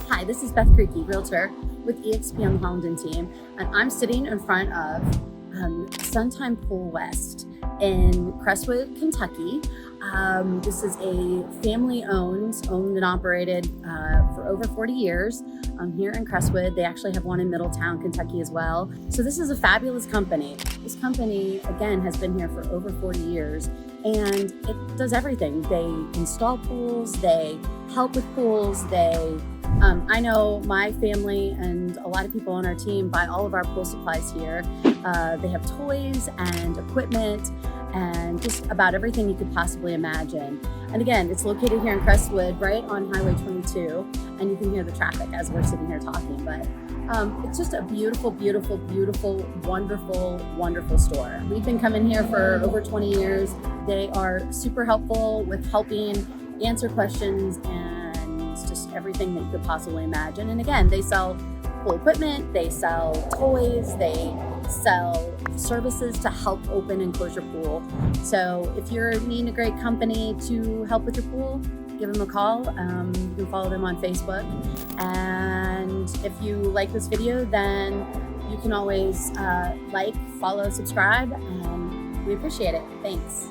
Hi, this is Beth Creaky, Realtor with eXp on the Hollenden team, and I'm sitting in front of Suntime Pools West in Crestwood, Kentucky. This is a family-owned and operated for over 40 years here in Crestwood. They actually have one in Middletown, Kentucky as well. So this is a fabulous company. This company, again, has been here for over 40 years, and it does everything. They install pools, they help with pools, I know my family and a lot of people on our team buy all of our pool supplies here. They have toys and equipment and just about everything you could possibly imagine. And again, it's located here in Crestwood, right on Highway 22, and you can hear the traffic as we're sitting here talking. But it's just a beautiful, beautiful, beautiful, wonderful, wonderful store. We've been coming here for over 20 years. They are super helpful with helping answer questions and just everything that you could possibly imagine. And again, they sell pool equipment, they sell toys, they sell services to help open and close your pool. So if you're needing a great company to help with your pool, give them a call. You can follow them on Facebook. And if you like this video, then you can always like, follow, subscribe, and we appreciate it. Thanks.